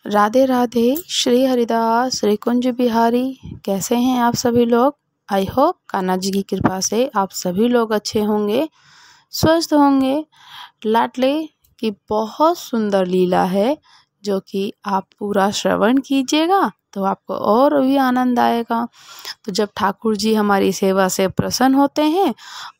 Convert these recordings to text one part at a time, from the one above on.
राधे राधे। श्री हरिदास श्री कुंज बिहारी। कैसे हैं आप सभी लोग? आई होप कान्हा जी की कृपा से आप सभी लोग अच्छे होंगे, स्वस्थ होंगे। लाडले की बहुत सुंदर लीला है जो कि आप पूरा श्रवण कीजिएगा तो आपको और भी आनंद आएगा। तो जब ठाकुर जी हमारी सेवा से प्रसन्न होते हैं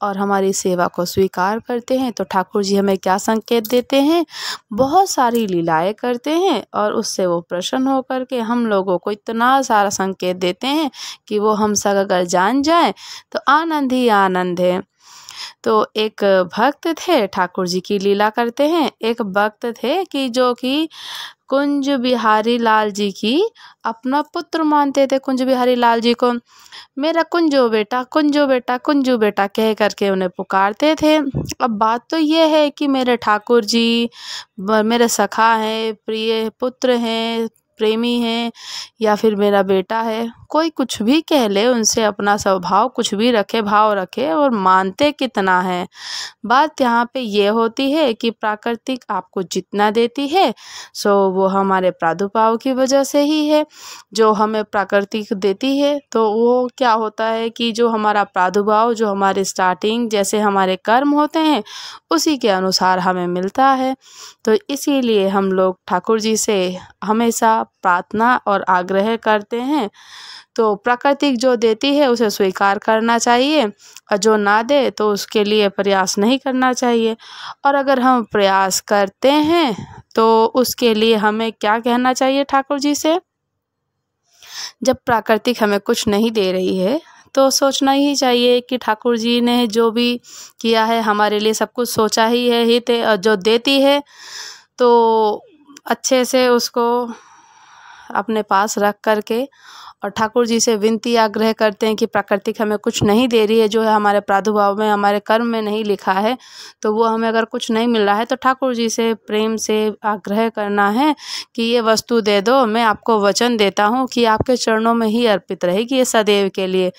और हमारी सेवा को स्वीकार करते हैं तो ठाकुर जी हमें क्या संकेत देते हैं? बहुत सारी लीलाएं करते हैं और उससे वो प्रसन्न होकर के हम लोगों को इतना सारा संकेत देते हैं कि वो हम सब अगर जान जाए तो आनंद ही आनंद है। तो एक भक्त थे, ठाकुर जी की लीला करते हैं। एक भक्त थे कि जो कि कुंज बिहारी लाल जी की अपना पुत्र मानते थे। कुंज बिहारी लाल जी को मेरा कुंजो बेटा, कुंजो बेटा, कुंजू बेटा कह करके उन्हें पुकारते थे। अब बात तो ये है कि मेरे ठाकुर जी मेरे सखा हैं, प्रिय पुत्र हैं, प्रेमी हैं या फिर मेरा बेटा है, कोई कुछ भी कह ले, उनसे अपना स्वभाव कुछ भी रखे, भाव रखे और मानते कितना है। बात यहाँ पे ये होती है कि प्राकृतिक आपको जितना देती है सो वो हमारे प्रादुर्भाव की वजह से ही है। जो हमें प्राकृतिक देती है तो वो क्या होता है कि जो हमारा प्रादुर्भाव, जो हमारे स्टार्टिंग जैसे हमारे कर्म होते हैं उसी के अनुसार हमें मिलता है। तो इसीलिए हम लोग ठाकुर जी से हमेशा प्रार्थना और आग्रह करते हैं। तो प्राकृतिक जो देती है उसे स्वीकार करना चाहिए और जो ना दे तो उसके लिए प्रयास नहीं करना चाहिए। और अगर हम प्रयास करते हैं तो उसके लिए हमें क्या कहना चाहिए ठाकुर जी से? जब प्राकृतिक हमें कुछ नहीं दे रही है तो सोचना ही चाहिए कि ठाकुर जी ने जो भी किया है हमारे लिए सब कुछ सोचा ही है, हित है। और जो देती है तो अच्छे से उसको अपने पास रख करके और ठाकुर जी से विनती आग्रह करते हैं कि प्राकृतिक हमें कुछ नहीं दे रही है, जो है हमारे प्रादुर्भाव में, हमारे कर्म में नहीं लिखा है, तो वो हमें अगर कुछ नहीं मिल रहा है तो ठाकुर जी से प्रेम से आग्रह करना है कि ये वस्तु दे दो, मैं आपको वचन देता हूँ कि आपके चरणों में ही अर्पित रहेगी ये सदैव के लिए।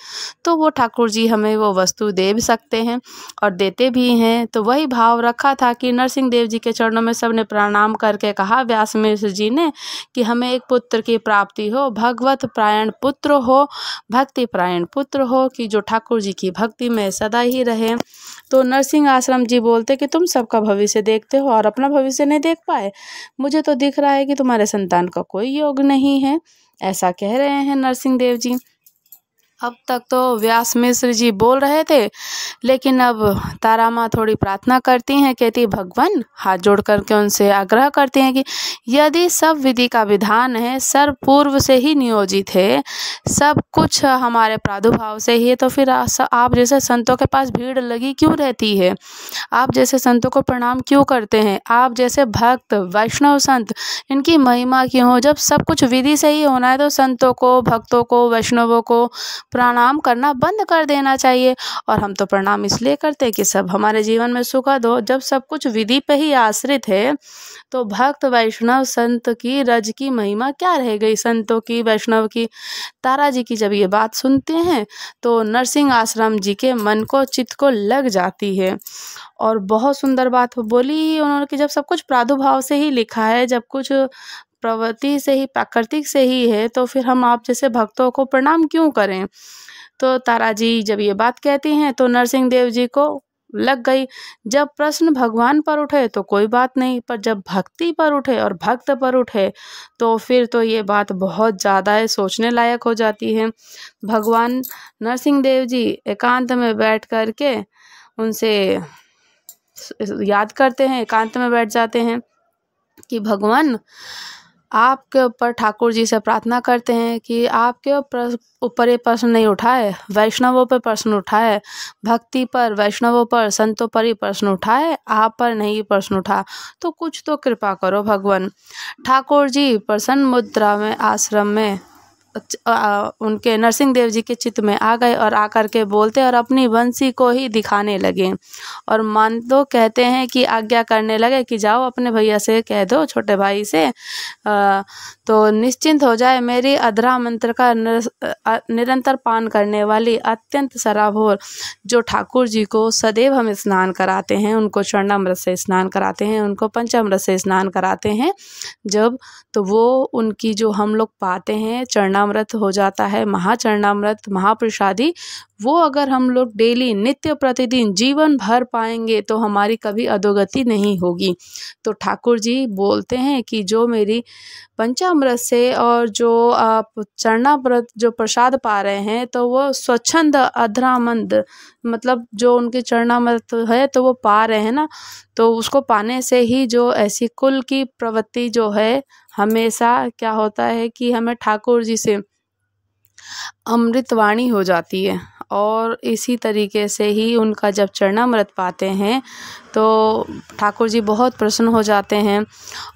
तो वो ठाकुर जी हमें वो वस्तु दे भी सकते हैं और देते भी हैं। तो वही भाव रखा था कि नरसिंह देव जी के चरणों में सबने प्रणाम करके कहा व्यास मिश्र जी ने कि हमें एक पुत्र की प्राप्ति हो, भगवत प्रायण पुत्र हो, भक्ति प्रायण पुत्र हो, कि जो ठाकुर जी की भक्ति में सदा ही रहे। तो नरसिंह आश्रम जी बोलते कि तुम सबका भविष्य देखते हो और अपना भविष्य नहीं देख पाए, मुझे तो दिख रहा है कि तुम्हारे संतान का कोई योग नहीं है, ऐसा कह रहे हैं नरसिंह देव जी। अब तक तो व्यास मिश्र जी बोल रहे थे, लेकिन अब तारा माँ थोड़ी प्रार्थना करती हैं, कहती भगवान, हाथ जोड़ करके उनसे आग्रह करती हैं कि यदि सब विधि का विधान है, सर्व पूर्व से ही नियोजित है, सब कुछ हमारे प्रादुर्भाव से ही है, तो फिर आप जैसे संतों के पास भीड़ लगी क्यों रहती है? आप जैसे संतों को प्रणाम क्यों करते हैं? आप जैसे भक्त वैष्णव संत, इनकी महिमा क्यों हो? जब सब कुछ विधि से ही होना है तो संतों को, भक्तों को, वैष्णवों को प्रणाम करना बंद कर देना चाहिए। और हम तो प्रणाम इसलिए करते हैं कि सब हमारे जीवन में सुखद हो। जब सब कुछ विधि पे ही आश्रित है तो भक्त वैष्णव संत की, रज की महिमा क्या रह गई? संतों की, वैष्णव की। तारा जी की जब ये बात सुनते हैं तो नरसिंह आश्रम जी के मन को, चित्त को लग जाती है। और बहुत सुंदर बात बोली उन्होंने कि जब सब कुछ प्रादुर्भाव से ही लिखा है, जब कुछ प्रवृत्ति से ही, प्राकृतिक से ही है, तो फिर हम आप जैसे भक्तों को प्रणाम क्यों करें? तो तारा जी जब ये बात कहती हैं तो नरसिंह देव जी को लग गई। जब प्रश्न भगवान पर उठे तो कोई बात नहीं, पर जब भक्ति पर उठे और भक्त पर उठे तो फिर तो ये बात बहुत ज़्यादा है, सोचने लायक हो जाती है। भगवान नरसिंह देव जी एकांत में बैठ कर के उनसे याद करते हैं, एकांत में बैठ जाते हैं कि भगवान, आपके ऊपर ठाकुर जी से प्रार्थना करते हैं कि आपके ऊपर ये प्रश्न नहीं उठा है, वैष्णवों पर प्रश्न उठा है, भक्ति पर, वैष्णवों पर, संतों पर ही प्रश्न उठा है, आप पर नहीं प्रश्न उठा, तो कुछ तो कृपा करो भगवान। ठाकुर जी प्रसन्न मुद्रा में आश्रम में उनके नरसिंह देव जी के चित्त में आ गए और आकर के बोलते और अपनी बंसी को ही दिखाने लगे और मानतो कहते हैं कि आज्ञा करने लगे कि जाओ अपने भैया से कह दो, छोटे भाई से तो निश्चिंत हो जाए। मेरी अधरा मंत्र का निरंतर पान करने वाली अत्यंत सराबोर जो ठाकुर जी को सदैव हम स्नान कराते हैं, उनको चरणामृत से स्नान कराते हैं, उनको पंचामृत से स्नान कराते हैं जब, तो वो उनकी जो हम लोग पाते हैं चरणामृत हो जाता है, महाचरणामृत महाप्रसादी, वो अगर हम लोग डेली नित्य प्रतिदिन जीवन भर पाएंगे तो हमारी कभी अधोगति नहीं होगी। तो ठाकुर जी बोलते हैं कि जो मेरी पंचामृत से और जो आप चरणामृत जो प्रसाद पा रहे हैं तो वो स्वच्छंद अधरामंद, मतलब जो उनके चरणामृत है तो वो पा रहे हैं ना, तो उसको पाने से ही जो ऐसी कुल की प्रवृत्ति जो है हमेशा क्या होता है कि हमें ठाकुर जी से अमृतवाणी हो जाती है। और इसी तरीके से ही उनका जब चरणामृत पाते हैं तो ठाकुर जी बहुत प्रसन्न हो जाते हैं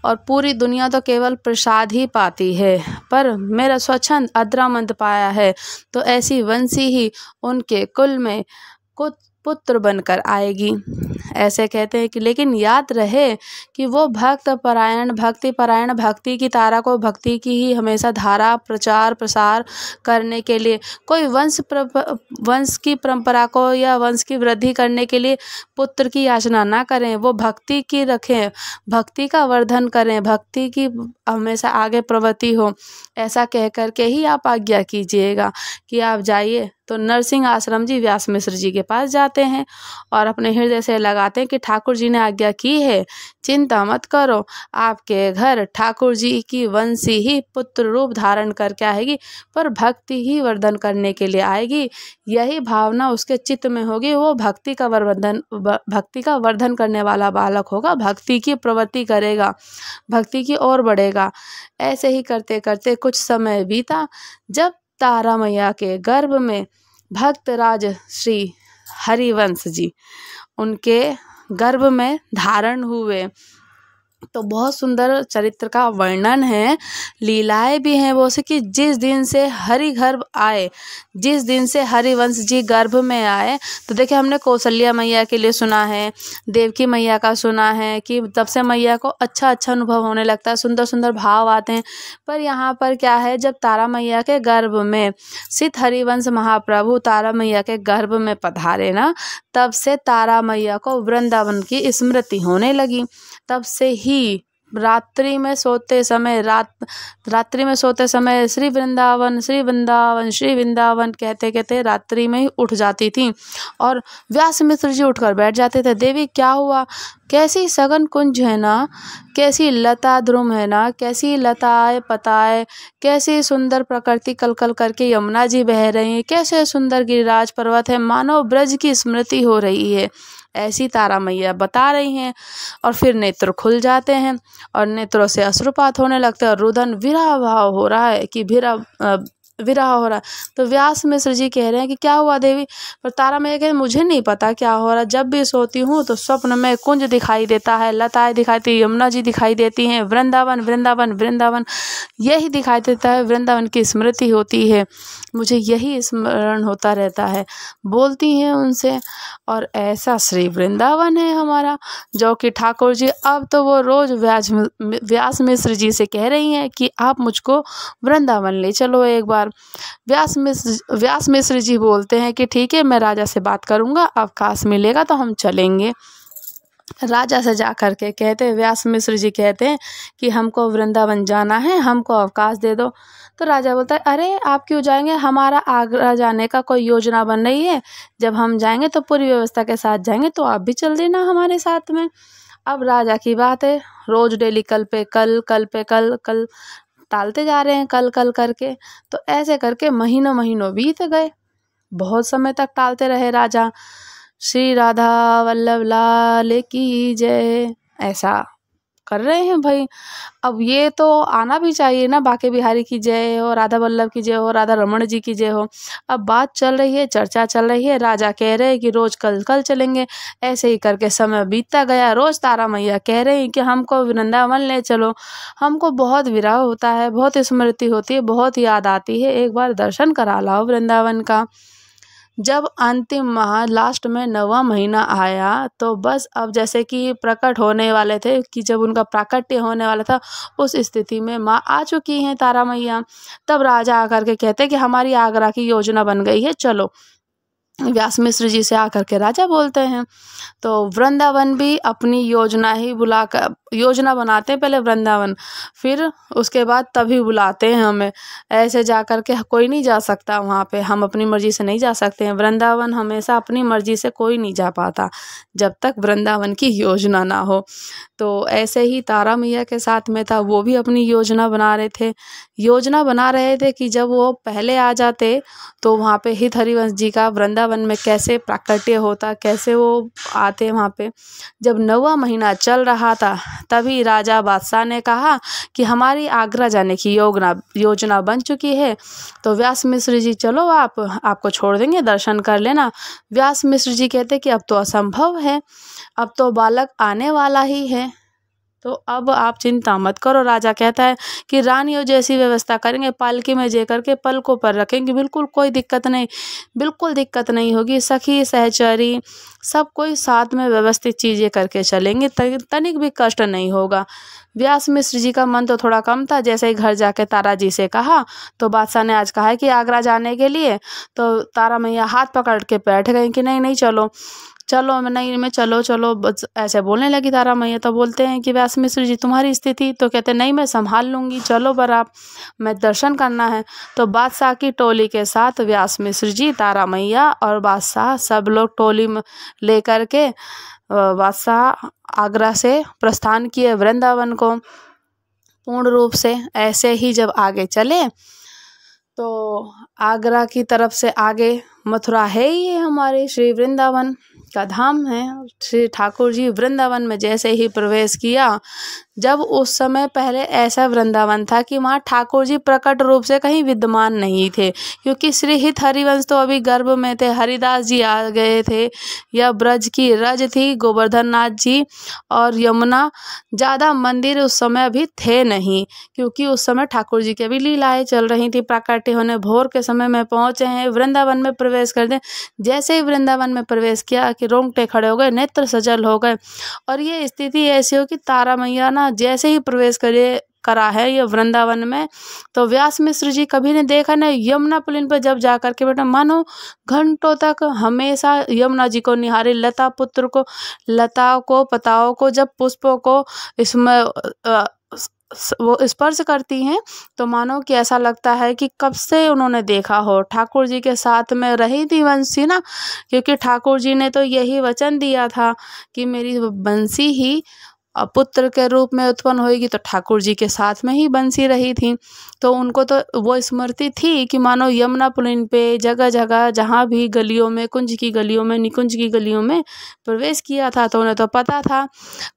और पूरी दुनिया तो केवल प्रसाद ही पाती है, पर मेरा स्वच्छंद अधरामंद पाया है तो ऐसी वंशी ही उनके कुल में कुछ पुत्र बनकर आएगी। ऐसे कहते हैं कि लेकिन याद रहे कि वो भक्त परायण भक्ति की तारा को भक्ति की ही हमेशा धारा प्रचार प्रसार करने के लिए, कोई वंश की परंपरा को या वंश की वृद्धि करने के लिए पुत्र की याचना ना करें, वो भक्ति की रखें, भक्ति का वर्धन करें, भक्ति की हमेशा आगे प्रवृत्ति हो, ऐसा कह कर के ही आप आज्ञा कीजिएगा कि आप जाइए। तो नरसिंह आश्रम जी व्यास मिश्र जी के पास जाते हैं और अपने हृदय से लगाते हैं कि ठाकुर जी ने आज्ञा की है, चिंता मत करो, आपके घर ठाकुर जी की वंशी ही पुत्र रूप धारण करके आएगी, पर भक्ति ही वर्धन करने के लिए आएगी। यही भावना उसके चित्त में होगी, वो भक्ति का वर्धन करने वाला बालक होगा, भक्ति की प्रवृत्ति करेगा, भक्ति की ओर बढ़ेगा। ऐसे ही करते करते कुछ समय बीता, जब तारा मैया के गर्भ में भक्तराज श्री हरिवंश जी उनके गर्भ में धारण हुए, तो बहुत सुंदर चरित्र का वर्णन है, लीलाएं भी हैं वो से कि जिस दिन से हरि गर्भ आए, जिस दिन से हरिवंश जी गर्भ में आए, तो देखिए हमने कौशल्या मैया के लिए सुना है, देवकी मैया का सुना है कि तब से मैया को अच्छा अनुभव होने लगता है, सुंदर सुंदर भाव आते हैं। पर यहाँ पर क्या है, जब तारा मैया के गर्भ में सिद्ध हरिवंश महाप्रभु तारा मैया के गर्भ में पधारे ना, तब से तारा मैया को वृंदावन की स्मृति होने लगी। तब से ही रात्रि में सोते समय श्री वृंदावन श्री वृंदावन श्री वृंदावन कहते कहते रात्रि में ही उठ जाती थी और व्यास मिश्र जी उठकर बैठ जाते थे। देवी क्या हुआ, कैसी सघन कुंज है ना, कैसी लता ध्रुम है ना, कैसी लताएं पताएं, कैसी सुंदर प्रकृति कलकल करके यमुना जी बह रही हैं, कैसे सुंदर गिरिराज पर्वत है, मानो ब्रज की स्मृति हो रही है, ऐसी तारा मैया बता रही हैं। और फिर नेत्र खुल जाते हैं और नेत्रों से अश्रुपात होने लगते हैं और रुदन विरह भाव हो रहा है कि विरह हो रहा है। तो व्यास मिश्र जी कह रहे हैं कि क्या हुआ देवी, पर तारा मैया कह मुझे नहीं पता क्या हो रहा, जब भी सोती हूँ तो स्वप्न में कुंज दिखाई देता है, लताएं दिखाई देती, यमुना जी दिखाई देती हैं, वृंदावन वृंदावन वृंदावन यही दिखाई देता है, वृंदावन की स्मृति होती है, मुझे यही स्मरण होता रहता है। बोलती हैं उनसे और ऐसा श्री वृंदावन है हमारा, जो कि ठाकुर जी अब तो वो रोज व्यास मिश्र जी से कह रही हैं कि आप मुझको वृंदावन ले चलो एक बार। व्यास मिश्र जी बोलते हैं कि ठीक है, मैं राजा से बात करूंगा, अवकाश मिलेगा तो हम चलेंगे। राजा से जा कर के कहते हैं, व्यास मिश्र जी कहते हैं कि हमको वृंदावन जाना है, हमको अवकाश दे दो। तो राजा बोलता है, अरे आप क्यों जाएंगे, हमारा आगरा जाने का कोई योजना बन रही है, जब हम जाएंगे तो पूरी व्यवस्था के साथ जाएंगे, तो आप भी चल देना हमारे साथ में। अब राजा की बात है, रोज डेली कल पे कल टालते जा रहे हैं, कल करके। तो ऐसे करके महीनों बीत गए, बहुत समय तक टालते रहे राजा। श्री राधा वल्लभ लाल की जय। ऐसा कर रहे हैं भाई। अब ये तो आना भी चाहिए ना, बांके बिहारी की जय हो, राधा वल्लभ की जय हो, राधा रमण जी की जय हो। अब बात चल रही है, चर्चा चल रही है, राजा कह रहे हैं कि रोज कल कल चलेंगे। ऐसे ही करके समय बीतता गया। रोज तारा मैया कह रही हैं कि हमको वृंदावन ले चलो। हमको बहुत विरह होता है, बहुत स्मृति होती है, बहुत याद आती है, एक बार दर्शन करा लाओ वृंदावन का। जब अंतिम माह लास्ट में 9वां महीना आया तो बस अब जैसे कि प्रकट होने वाले थे, कि जब उनका प्राकट्य होने वाला था, उस स्थिति में माँ आ चुकी हैं तारा मैया। तब राजा आकर के कहते कि हमारी आगरा की योजना बन गई है, चलो। व्यास मिश्र जी से आकर के राजा बोलते हैं। तो वृंदावन भी अपनी योजना ही बुलाकर योजना बनाते हैं, पहले वृंदावन, फिर उसके बाद तभी बुलाते हैं हमें। ऐसे जा कर के कोई नहीं जा सकता वहाँ पे, हम अपनी मर्जी से नहीं जा सकते हैं। वृंदावन हमेशा अपनी मर्जी से कोई नहीं जा पाता जब तक वृंदावन की योजना ना हो। तो ऐसे ही तारा मैया के साथ में था, वो भी अपनी योजना बना रहे थे। योजना बना रहे थे कि जब वो पहले आ जाते तो वहाँ पे हित हरिवंश जी का वृंदावन में कैसे प्राकट्य होता, कैसे वो आते वहाँ पे। जब 9वां महीना चल रहा था तभी राजा बादशाह ने कहा कि हमारी आगरा जाने की योजना बन चुकी है, तो व्यास मिश्र जी चलो, आपको छोड़ देंगे, दर्शन कर लेना। व्यास मिश्र जी कहते कि अब तो असंभव है, अब तो बालक आने वाला ही है, तो अब आप चिंता मत करो। राजा कहता है कि रानियों जैसी व्यवस्था करेंगे, पालकी में जे करके पलकों पर रखेंगे, बिल्कुल कोई दिक्कत नहीं, बिल्कुल दिक्कत नहीं होगी। सखी सहचरी सब कोई साथ में व्यवस्थित चीज़ें करके चलेंगे, तनिक भी कष्ट नहीं होगा। व्यास मिश्र जी का मन तो थोड़ा कम था। जैसे ही घर जाके तारा जी से कहा तो बादशाह ने आज कहा है कि आगरा जाने के लिए, तो तारा मैया हाथ पकड़ के बैठ गई कि नहीं नहीं चलो चलो, नहीं मैं चलो चलो, बस ऐसे बोलने लगी तारा मैया। तो बोलते हैं कि व्यास मिश्र जी तुम्हारी स्थिति, तो कहते नहीं मैं संभाल लूँगी, चलो पर आप, मैं दर्शन करना है। तो बादशाह की टोली के साथ व्यास मिश्र जी, तारा मैया और बादशाह सब लोग टोली में लेकर के बादशाह आगरा से प्रस्थान किए वृंदावन को पूर्ण रूप से। ऐसे ही जब आगे चले तो आगरा की तरफ से आगे मथुरा है, ये हमारे श्री वृंदावन का धाम है। श्री ठाकुर जी वृंदावन में जैसे ही प्रवेश किया, जब उस समय पहले ऐसा वृंदावन था कि वहाँ ठाकुर जी प्रकट रूप से कहीं विद्यमान नहीं थे, क्योंकि श्री हित हरिवंश तो अभी गर्भ में थे, हरिदास जी आ गए थे, या ब्रज की रज थी, गोवर्धन नाथ जी और यमुना, ज़्यादा मंदिर उस समय अभी थे नहीं, क्योंकि उस समय ठाकुर जी की भी लीलाएँ चल रही थी, प्राकट्य होने भोर के समय में पहुँचे हैं, वृंदावन में प्रवेश कर दें। जैसे ही वृंदावन में प्रवेश किया कि रोंगटे खड़े हो गए, नेत्र सजल हो गए। और ये स्थिति ऐसी हो कि तारा मैया ना जैसे ही प्रवेश करा है ये वृंदावन में, तो व्यास मिश्र जी कभी ने देखा नहीं। यमुना पुलिन पर जब जा करके बेटा मानो घंटों तक हमेशा यमुना जी को निहारे, लता पुत्र को, लताओं को, पताओं को, जब पुष्पों को इसमें वो स्पर्श करती हैं तो मानो कि ऐसा लगता है कि कब से उन्होंने देखा हो। ठाकुर जी के साथ में रही थी बंसी ना, क्योंकि ठाकुर जी ने तो यही वचन दिया था कि मेरी बंसी ही पुत्र के रूप में उत्पन्न होएगी, तो ठाकुर जी के साथ में ही बंसी रही थी। तो उनको तो वो स्मृति थी कि मानो यमुना पुलिन पे जगह जगह जहाँ भी गलियों में, कुंज की गलियों में, निकुंज की गलियों में प्रवेश किया था, तो उन्हें तो पता था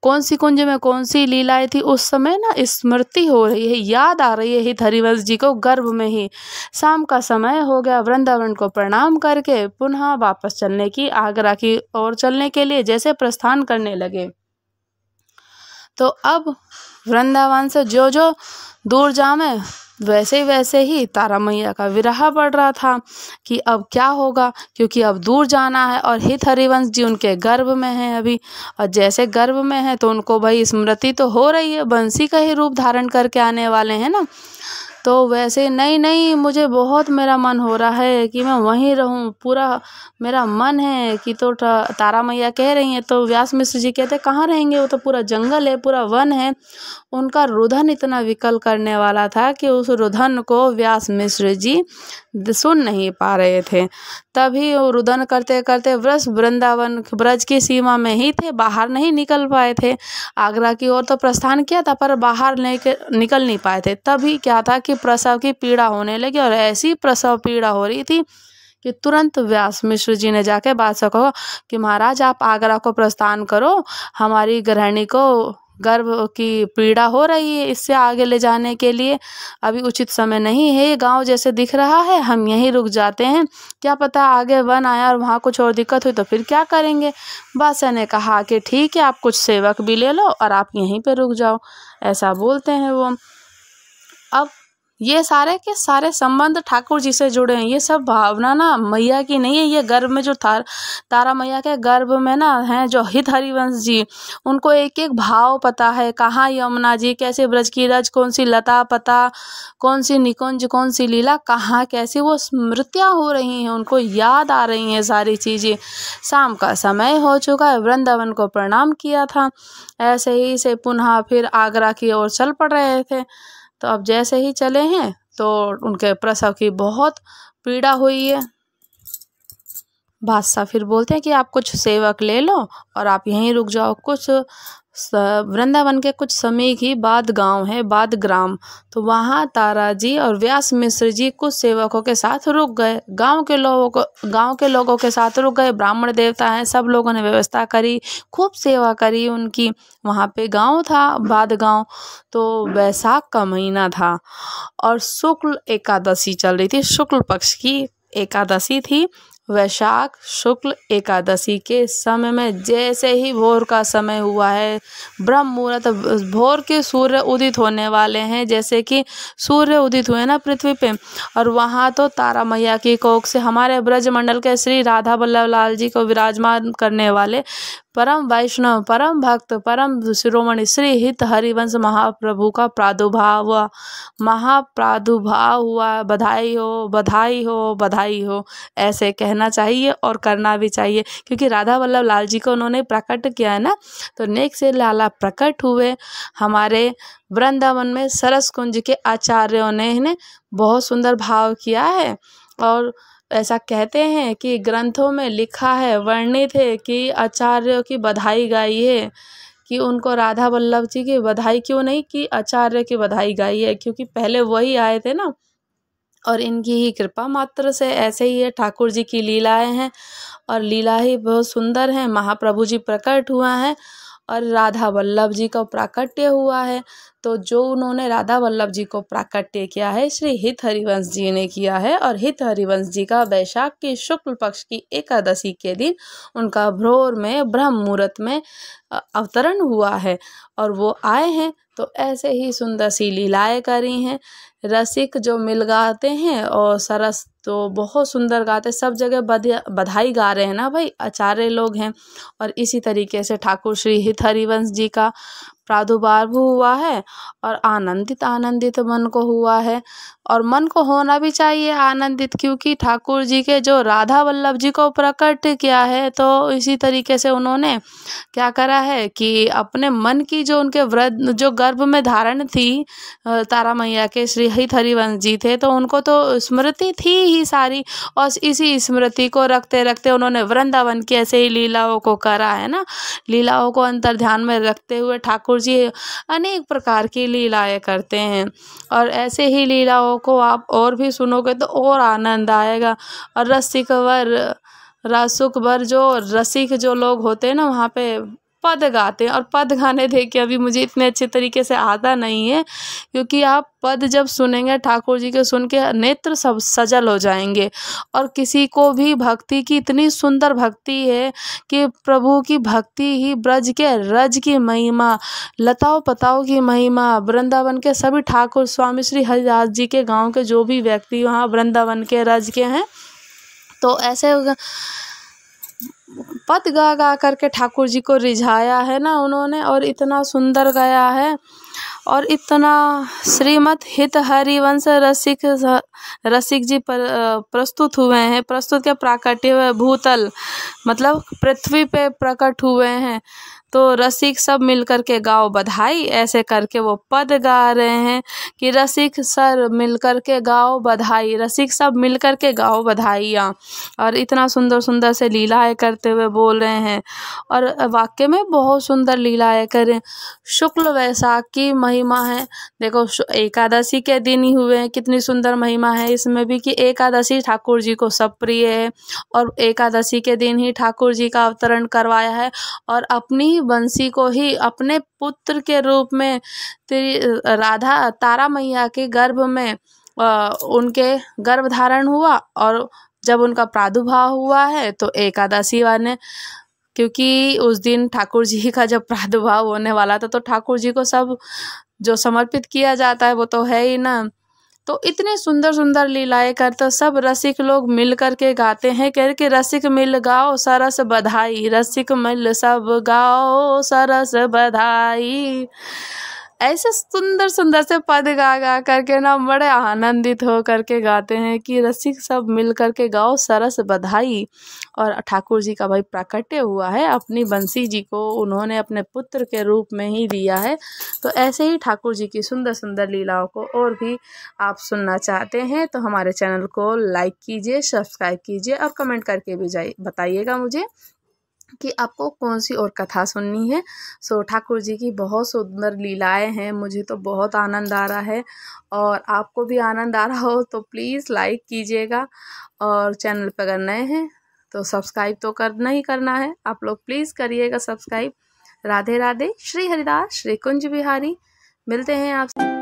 कौन सी कुंज में कौन सी लीलाएं थी। उस समय ना स्मृति हो रही है, याद आ रही है हित हरिवंश जी को गर्भ में ही। शाम का समय हो गया, वृंदावन को प्रणाम करके पुनः वापस चलने की, आगरा की ओर चलने के लिए जैसे प्रस्थान करने लगे। तो अब वृंदावन से जो जो दूर जामे वैसे ही तारा मैया का विरह बढ़ रहा था कि अब क्या होगा, क्योंकि अब दूर जाना है और हित हरिवंश जी उनके गर्भ में हैं अभी, और जैसे गर्भ में है तो उनको भाई स्मृति तो हो रही है, बंसी का ही रूप धारण करके आने वाले हैं ना। तो वैसे नहीं मुझे बहुत मेरा मन हो रहा है कि मैं वहीं रहूं, पूरा मेरा मन है कि, तो तारा मैया कह रही हैं। तो व्यास मिश्र जी कहते कहाँ रहेंगे, वो तो पूरा जंगल है, पूरा वन है। उनका रुदन इतना विकल करने वाला था कि उस रुदन को व्यास मिश्र जी सुन नहीं पा रहे थे। तभी वो रुदन करते करते वृंदावन ब्रज की सीमा में ही थे, बाहर नहीं निकल पाए थे। आगरा की ओर तो प्रस्थान किया था पर बाहर निकल नहीं पाए थे। तभी क्या था कि प्रसव की पीड़ा होने लगी, और ऐसी प्रसव पीड़ा हो रही थी कि तुरंत व्यास मिश्र जी ने जाके बादशाह को कहा कि महाराज आप आगरा को प्रस्थान करो, हमारी गृहिणी को गर्भ की पीड़ा हो रही है, इससे आगे ले जाने के लिए अभी उचित समय नहीं है। ये गांव जैसे दिख रहा है, हम यहीं रुक जाते हैं, क्या पता आगे वन आया और वहाँ कुछ और दिक्कत हुई तो फिर क्या करेंगे। बादशाह ने कहा कि ठीक है, आप कुछ सेवक भी ले लो और आप यहीं पे रुक जाओ, ऐसा बोलते हैं वो। अब ये सारे के सारे संबंध ठाकुर जी से जुड़े हैं। ये सब भावना ना मैया की नहीं है, ये गर्भ में जो तारा मैया के गर्भ में ना हैं जो हित हरिवंश जी, उनको एक एक भाव पता है, कहाँ यमुना जी, कैसे ब्रज की रज, कौन सी लता पता, कौन सी निकुंज, कौन सी लीला, कहाँ कैसी वो स्मृतियाँ हो रही हैं, उनको याद आ रही हैं सारी चीज़ें। शाम का समय हो चुका है, वृंदावन को प्रणाम किया था, ऐसे ही से पुनः फिर आगरा की ओर चल पड़ रहे थे। तो अब जैसे ही चले हैं तो उनके प्रसव की बहुत पीड़ा हुई है। बादशाह फिर बोलते हैं कि आप कुछ सेवक ले लो और आप यहीं रुक जाओ। कुछ वृंदावन के कुछ समीप ही बाद गांव है, बाद ग्राम, तो वहाँ तारा जी और व्यास मिश्र जी कुछ सेवकों के साथ रुक गए। गांव के लोगों के साथ रुक गए। ब्राह्मण देवता हैं, सब लोगों ने व्यवस्था करी, खूब सेवा करी उनकी। वहाँ पे गांव था, बाद गांव, तो वैशाख का महीना था और शुक्ल एकादशी चल रही थी, शुक्ल पक्ष की एकादशी थी। वैशाख शुक्ल एकादशी के समय में जैसे ही भोर का समय हुआ है, ब्रह्म मुहूर्त, भोर के सूर्य उदित होने वाले हैं, जैसे कि सूर्य उदित हुए ना पृथ्वी पे, और वहाँ तो तारा मैया की कोख से हमारे ब्रज मंडल के श्री राधा वल्लभ लाल जी को विराजमान करने वाले परम वैष्णव, परम भक्त, परम शिरोमणि श्री हित हरिवंश महाप्रभु का महाप्रादुर्भाव हुआ। बधाई हो, बधाई हो, बधाई हो, ऐसे कहना चाहिए और करना भी चाहिए, क्योंकि राधा वल्लभ लाल जी को उन्होंने प्रकट किया है ना। तो नेक से लाला प्रकट हुए हमारे वृंदावन में। सरस कुंज के आचार्यों ने इन्हें बहुत सुंदर भाव किया है, और ऐसा कहते हैं कि ग्रंथों में लिखा है, वर्णित है कि आचार्यों की बधाई गाई है, कि उनको राधा वल्लभ जी की बधाई क्यों नहीं की, आचार्य की बधाई गाई है, क्योंकि पहले वही आए थे ना, और इनकी ही कृपा मात्र से ऐसे ही है। ठाकुर जी की लीलाएं हैं और लीला ही बहुत सुंदर है। महाप्रभु जी प्रकट हुआ है और राधा वल्लभ जी का प्राकट्य हुआ है। तो जो उन्होंने राधा वल्लभ जी को प्राकट्य किया है, श्री हित हरिवंश जी ने किया है, और हित हरिवंश जी का वैशाख की शुक्ल पक्ष की एकादशी के दिन उनका भोर में ब्रह्म मुहूर्त में अवतरण हुआ है, और वो आए हैं। तो ऐसे ही सुंदर सी लीलाएं करी हैं। रसिक जो मिल गाते हैं और सरस तो बहुत सुंदर गाते, सब जगह बधाई गा रहे हैं ना भाई, आचार्य लोग हैं। और इसी तरीके से ठाकुर श्री हित हरिवंश जी का प्रादुर्भाव हुआ है, और आनंदित मन को हुआ है, और मन को होना भी चाहिए आनंदित, क्योंकि ठाकुर जी के जो राधा वल्लभ जी को प्रकट किया है, तो इसी तरीके से उन्होंने क्या करा है कि अपने मन की जो उनके वृद्ध जो गर्भ में धारण थी तारा मैया के श्री हित हरिवंश जी थे, तो उनको तो स्मृति थी ही सारी, और इसी स्मृति को रखते रखते उन्होंने वृंदावन की ऐसे ही लीलाओं को करा है ना। लीलाओं को अंतर ध्यान में रखते हुए ठाकुर जी अनेक प्रकार की लीलाएं करते हैं, और ऐसे ही लीलाओं को आप और भी सुनोगे तो और आनंद आएगा। और रसिक वर जो रसिक जो लोग होते हैं ना, वहाँ पे पद गाते हैं, और पद गाने देखिए अभी मुझे इतने अच्छे तरीके से आता नहीं है, क्योंकि आप पद जब सुनेंगे ठाकुर जी के, सुन के नेत्र सब सजल हो जाएंगे। और किसी को भी भक्ति की इतनी सुंदर भक्ति है कि प्रभु की भक्ति ही ब्रज के रज की महिमा, लताओं पताओं की महिमा, वृंदावन के सभी ठाकुर स्वामी श्री हरिदास जी के गांव के जो भी व्यक्ति वहाँ वृंदावन के रज के हैं, तो ऐसे पद गा गा करके ठाकुर जी को रिझाया है ना उन्होंने, और इतना सुंदर गाया है, और इतना श्रीमद हित हरिवंश रसिक जी पर प्रस्तुत हुए हैं। प्रस्तुत के प्राकट्य हुए भूतल मतलब पृथ्वी पे प्रकट हुए हैं। तो रसिक सब मिलकर के गाओ बधाई, ऐसे करके वो पद गा रहे हैं कि रसिक सर मिलकर के गाओ बधाई, रसिक सब मिलकर के गाओ बधाइयाँ, और इतना सुंदर सुंदर से लीलाएं करते हुए बोल रहे हैं। और वाक्य में बहुत सुंदर लीलाएं करें। शुक्ल वैशाख की महिमा है, देखो एकादशी के दिन ही हुए हैं, कितनी सुंदर महिमा है इसमें भी, कि एकादशी ठाकुर जी को सब प्रिय है, और एकादशी के दिन ही ठाकुर जी का अवतरण करवाया है, और अपनी अपनी बंसी को ही अपने पुत्र के रूप में तेरी राधा तारा मैया के गर्भ में उनके गर्भ धारण हुआ। और जब उनका प्रादुर्भाव हुआ है तो एकादशी वाले, क्योंकि उस दिन ठाकुर जी का जब प्रादुर्भाव होने वाला था तो ठाकुर जी को सब जो समर्पित किया जाता है वो तो है ही ना। तो इतने सुंदर सुंदर लीलाएं करते, सब रसिक लोग मिल कर के गाते हैं, कह के रसिक मिल गाओ सरस बधाई, रसिक मिल सब गाओ सरस बधाई। ऐसे सुंदर सुंदर से पद गा गा करके ना बड़े आनंदित हो करके गाते हैं कि रसिक सब मिल करके गाओ सरस बधाई। और ठाकुर जी का भाई प्राकट्य हुआ है, अपनी बंसी जी को उन्होंने अपने पुत्र के रूप में ही दिया है। तो ऐसे ही ठाकुर जी की सुंदर सुंदर लीलाओं को और भी आप सुनना चाहते हैं तो हमारे चैनल को लाइक कीजिए, सब्सक्राइब कीजिए और कमेंट करके भी बताइएगा मुझे कि आपको कौन सी और कथा सुननी है। सो ठाकुर जी की बहुत सुंदर लीलाएं हैं, मुझे तो बहुत आनंद आ रहा है और आपको भी आनंद आ रहा हो तो प्लीज़ लाइक कीजिएगा। और चैनल पर अगर नए हैं तो सब्सक्राइब तो करना ही करना है, आप लोग प्लीज़ करिएगा सब्सक्राइब। राधे राधे। श्री हरिदास श्री कुंज बिहारी। मिलते हैं आपसे।